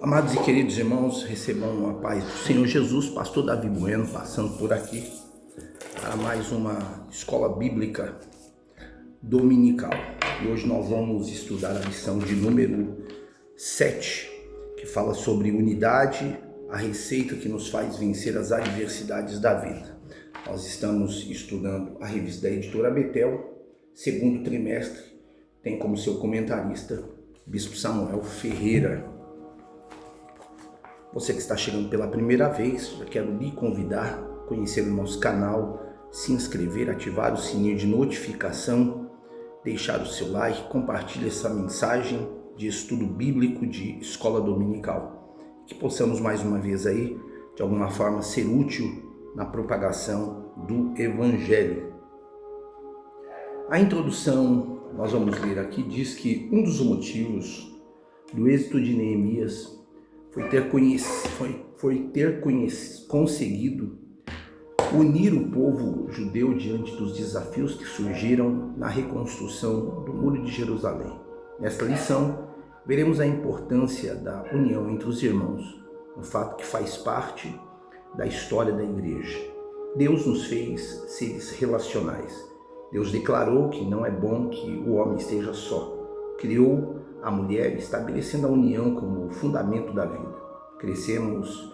Amados e queridos irmãos, recebam a paz do Senhor Jesus. Pastor Davi Bueno passando por aqui para mais uma escola bíblica dominical. E hoje nós vamos estudar a lição de número 7, que fala sobre unidade, a receita que nos faz vencer as adversidades da vida. Nós estamos estudando a revista da editora Betel, segundo trimestre, tem como seu comentarista Bispo Samuel Ferreira. Você que está chegando pela primeira vez, já quero lhe convidar a conhecer o nosso canal, se inscrever, ativar o sininho de notificação, deixar o seu like, compartilhe essa mensagem de estudo bíblico de escola dominical. Que possamos mais uma vez aí, de alguma forma, ser útil na propagação do Evangelho. A introdução, nós vamos ler aqui, diz que um dos motivos do êxito de Neemias foi ter conseguido unir o povo judeu diante dos desafios que surgiram na reconstrução do Muro de Jerusalém. Nesta lição, veremos a importância da união entre os irmãos, um fato que faz parte da história da igreja. Deus nos fez seres relacionais. Deus declarou que não é bom que o homem esteja só. Criou a mulher, estabelecendo a união como fundamento da vida. Crescemos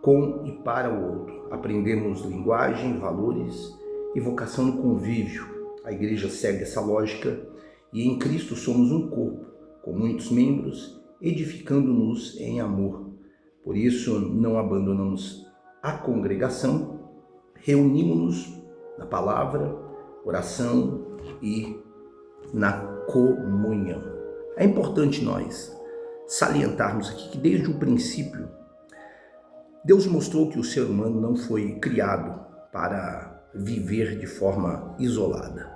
com e para o outro. Aprendemos linguagem, valores e vocação no convívio. A igreja segue essa lógica e em Cristo somos um corpo, com muitos membros, edificando-nos em amor. Por isso, não abandonamos a congregação, reunimos-nos na palavra, oração e na comunhão. É importante nós salientarmos aqui que desde o princípio Deus mostrou que o ser humano não foi criado para viver de forma isolada.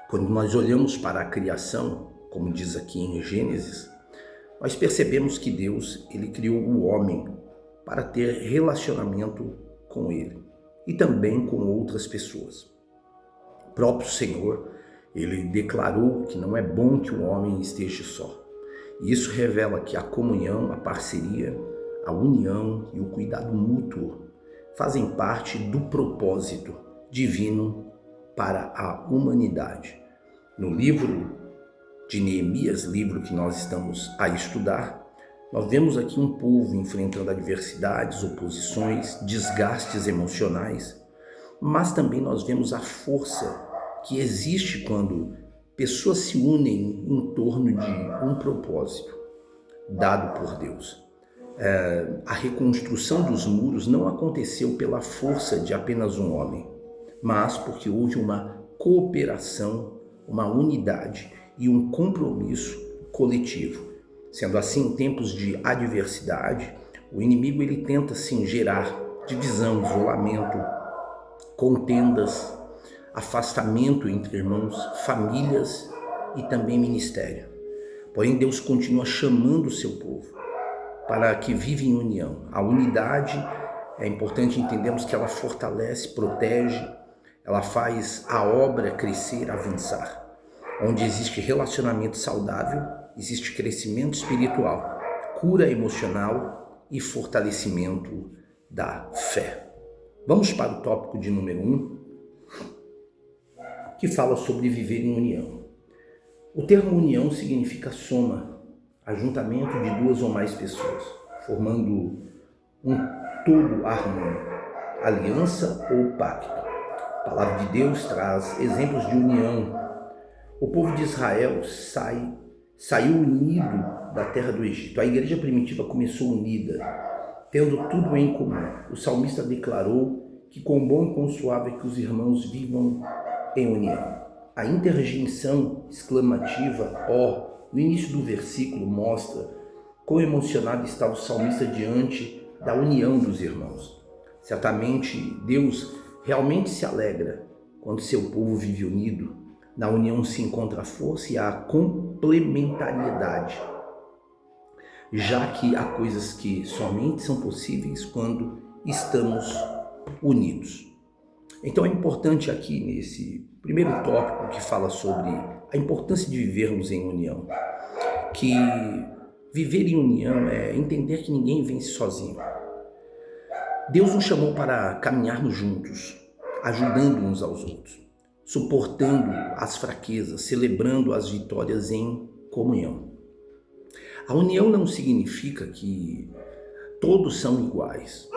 Quando nós olhamos para a criação, como diz aqui em Gênesis, nós percebemos que Deus, ele criou o homem para ter relacionamento com ele e também com outras pessoas. O próprio Senhor, ele declarou que não é bom que o homem esteja só. E isso revela que a comunhão, a parceria, a união e o cuidado mútuo fazem parte do propósito divino para a humanidade. No livro de Neemias, livro que nós estamos a estudar, nós vemos aqui um povo enfrentando adversidades, oposições, desgastes emocionais, mas também nós vemos a força que existe quando pessoas se unem em torno de um propósito dado por Deus. A reconstrução dos muros não aconteceu pela força de apenas um homem, mas porque houve uma cooperação, uma unidade e um compromisso coletivo. Sendo assim, em tempos de adversidade, o inimigo ele tenta sim gerar divisão, isolamento, contendas, afastamento entre irmãos, famílias e também ministério. Porém, Deus continua chamando o seu povo para que viva em união. A unidade, é importante entendermos que ela fortalece, protege, ela faz a obra crescer, avançar. Onde existe relacionamento saudável, existe crescimento espiritual, cura emocional e fortalecimento da fé. Vamos para o tópico de número 1, que fala sobre viver em união. O termo união significa soma, ajuntamento de duas ou mais pessoas, formando um todo harmônico, aliança ou pacto. A palavra de Deus traz exemplos de união. O povo de Israel saiu unido da terra do Egito. A igreja primitiva começou unida, tendo tudo em comum. O salmista declarou que quão bom e quão suave é que os irmãos vivam em união. A interjeição exclamativa, ó, no início do versículo mostra quão emocionado está o salmista diante da união dos irmãos. Certamente Deus realmente se alegra quando seu povo vive unido. Na união se encontra a força e a complementariedade, já que há coisas que somente são possíveis quando estamos unidos. Então é importante aqui nesse primeiro tópico que fala sobre a importância de vivermos em união, que Viver em união é entender que ninguém vence sozinho. Deus nos chamou para caminharmos juntos, ajudando uns aos outros, suportando as fraquezas, celebrando as vitórias em comunhão. A união não significa que todos são iguais,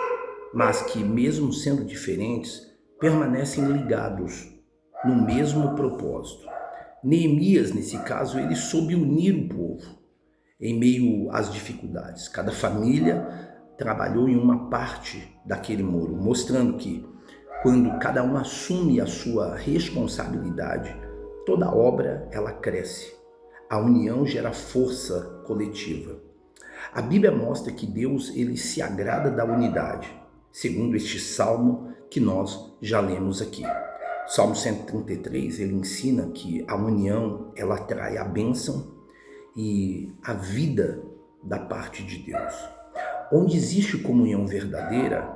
mas que, mesmo sendo diferentes, permanecem ligados no mesmo propósito. Neemias, nesse caso, ele soube unir o povo em meio às dificuldades. Cada família trabalhou em uma parte daquele muro, mostrando que, quando cada um assume a sua responsabilidade, toda obra ela cresce. A união gera força coletiva. A Bíblia mostra que Deus ele se agrada da unidade, segundo este salmo que nós já lemos aqui. Salmo 133, ele ensina que a união ela traz a bênção e a vida da parte de Deus. Onde existe comunhão verdadeira,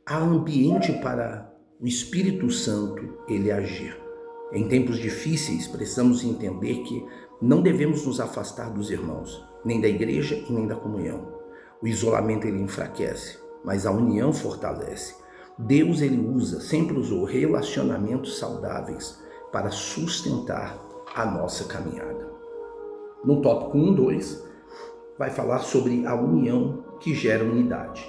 há ambiente para o Espírito Santo ele agir. Em tempos difíceis, precisamos entender que não devemos nos afastar dos irmãos, nem da igreja e nem da comunhão. O isolamento ele enfraquece, mas a união fortalece. Deus ele sempre usou relacionamentos saudáveis para sustentar a nossa caminhada. No tópico 1, 2, vai falar sobre a união que gera unidade.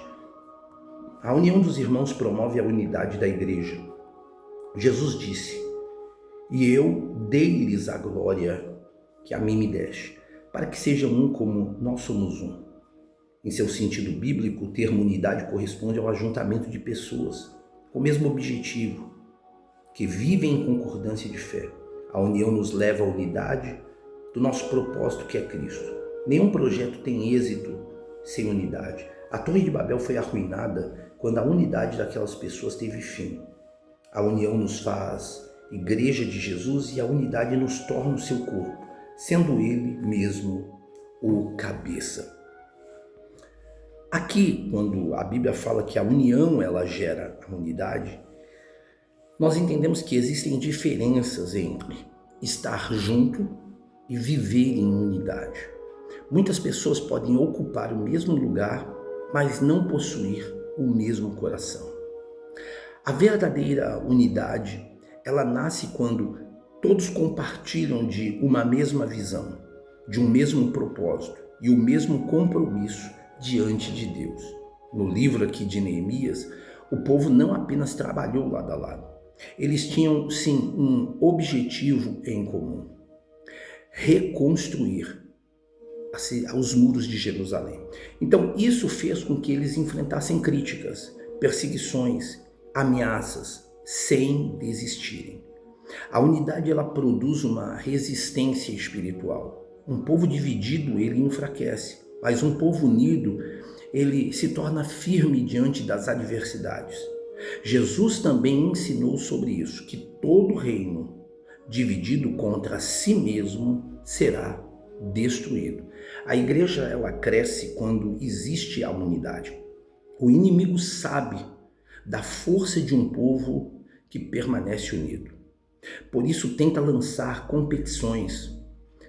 A união dos irmãos promove a unidade da igreja. Jesus disse: "E eu dei-lhes a glória que a mim me deste, para que sejam um como nós somos um." Em seu sentido bíblico, o termo unidade corresponde ao ajuntamento de pessoas com o mesmo objetivo, que vivem em concordância de fé. A união nos leva à unidade do nosso propósito, que é Cristo. Nenhum projeto tem êxito sem unidade. A Torre de Babel foi arruinada quando a unidade daquelas pessoas teve fim. A união nos faz igreja de Jesus e a unidade nos torna o seu corpo, sendo ele mesmo o cabeça. Aqui, quando a Bíblia fala que a união ela gera a unidade, nós entendemos que existem diferenças entre estar junto e viver em unidade. Muitas pessoas podem ocupar o mesmo lugar, mas não possuir o mesmo coração. A verdadeira unidade, ela nasce quando todos compartilham de uma mesma visão, de um mesmo propósito e o mesmo compromisso diante de Deus. No livro aqui de Neemias, o povo não apenas trabalhou lado a lado, eles tinham sim um objetivo em comum: reconstruir os muros de Jerusalém. Então isso fez com que eles enfrentassem críticas, perseguições, ameaças, sem desistirem. A unidade ela produz uma resistência espiritual. Um povo dividido ele enfraquece, mas um povo unido ele se torna firme diante das adversidades. Jesus também ensinou sobre isso, que todo reino dividido contra si mesmo será destruído. A igreja ela cresce quando existe a unidade. O inimigo sabe da força de um povo que permanece unido. Por isso tenta lançar competições,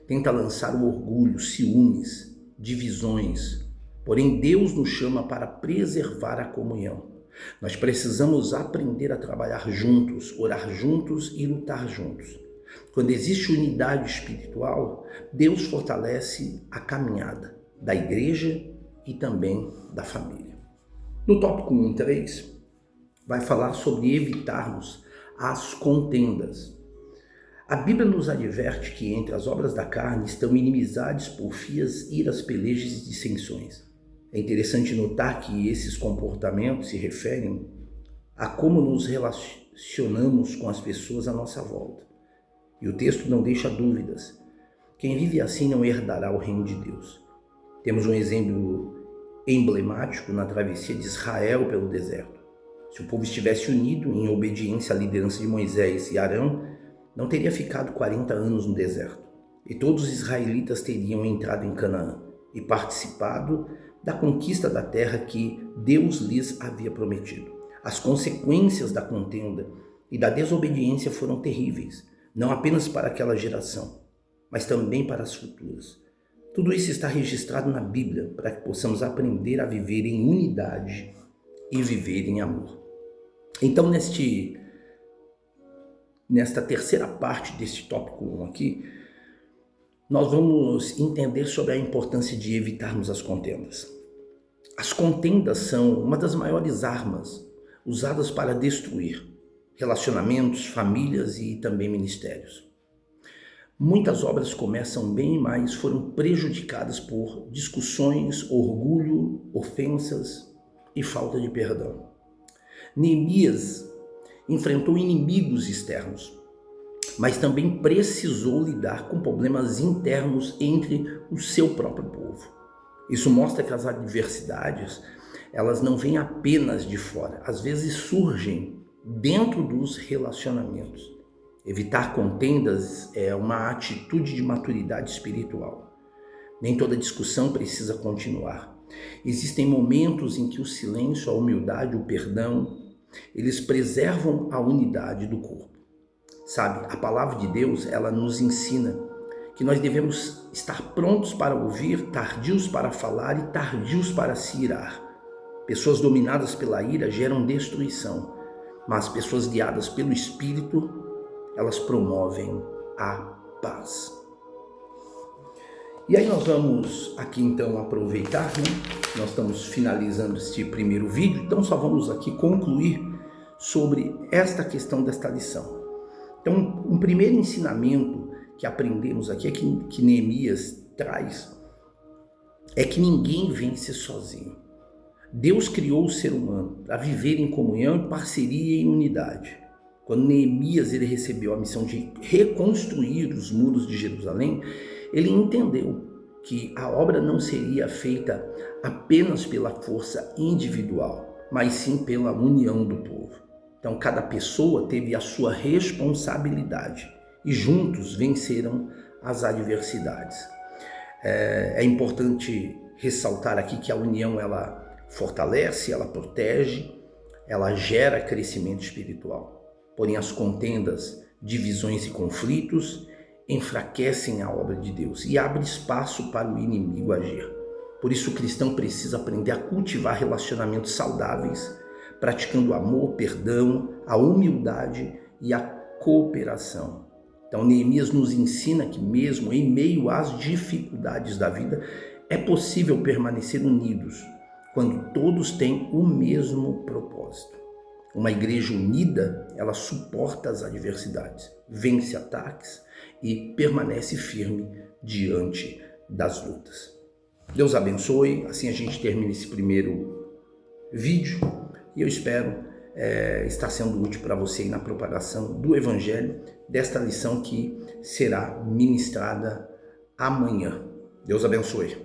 tenta lançar o orgulho, ciúmes, divisões. Porém, Deus nos chama para preservar a comunhão. Nós precisamos aprender a trabalhar juntos, orar juntos e lutar juntos. Quando existe unidade espiritual, Deus fortalece a caminhada da igreja e também da família. No tópico 1.3, vai falar sobre evitarmos as contendas. A Bíblia nos adverte que entre as obras da carne estão inimizades, porfias, iras, pelejas e dissensões. É interessante notar que esses comportamentos se referem a como nos relacionamos com as pessoas à nossa volta. E o texto não deixa dúvidas. Quem vive assim não herdará o reino de Deus. Temos um exemplo emblemático na travessia de Israel pelo deserto. Se o povo estivesse unido em obediência à liderança de Moisés e Arão, não teria ficado 40 anos no deserto. E todos os israelitas teriam entrado em Canaã e participado da conquista da terra que Deus lhes havia prometido. As consequências da contenda e da desobediência foram terríveis, não apenas para aquela geração, mas também para as futuras. Tudo isso está registrado na Bíblia para que possamos aprender a viver em unidade e viver em amor. Então, nesta terceira parte deste tópico 1 aqui, nós vamos entender sobre a importância de evitarmos as contendas. As contendas são uma das maiores armas usadas para destruir relacionamentos, famílias e também ministérios. Muitas obras começam bem, mas foram prejudicadas por discussões, orgulho, ofensas e falta de perdão. Neemias enfrentou inimigos externos, mas também precisou lidar com problemas internos entre o seu próprio povo. Isso mostra que as adversidades, elas não vêm apenas de fora, às vezes surgem dentro dos relacionamentos. Evitar contendas é uma atitude de maturidade espiritual. Nem toda discussão precisa continuar. Existem momentos em que o silêncio, a humildade, o perdão, eles preservam a unidade do corpo. Sabe, a palavra de Deus, ela nos ensina que nós devemos estar prontos para ouvir, tardios para falar e tardios para se irar. Pessoas dominadas pela ira geram destruição, mas pessoas guiadas pelo Espírito, elas promovem a paz. E aí nós vamos aqui então aproveitar, Nós estamos finalizando este primeiro vídeo, então só vamos aqui concluir sobre esta questão desta lição. Então, um primeiro ensinamento que aprendemos aqui, é que Neemias traz, é que ninguém vence sozinho. Deus criou o ser humano para viver em comunhão, em parceria e em unidade. Quando Neemias ele recebeu a missão de reconstruir os muros de Jerusalém, ele entendeu que a obra não seria feita apenas pela força individual, mas sim pela união do povo. Então, cada pessoa teve a sua responsabilidade e juntos venceram as adversidades. É importante ressaltar aqui que a união ela fortalece, ela protege, ela gera crescimento espiritual. Porém, as contendas, divisões e conflitos enfraquecem a obra de Deus e abrem espaço para o inimigo agir. Por isso, o cristão precisa aprender a cultivar relacionamentos saudáveis, praticando amor, perdão, a humildade e a cooperação. Então, Neemias nos ensina que mesmo em meio às dificuldades da vida, é possível permanecer unidos quando todos têm o mesmo propósito. Uma igreja unida, ela suporta as adversidades, vence ataques e permanece firme diante das lutas. Deus abençoe, assim a gente termina esse primeiro vídeo e eu espero estar sendo útil para você na propagação do Evangelho, desta lição que será ministrada amanhã. Deus abençoe.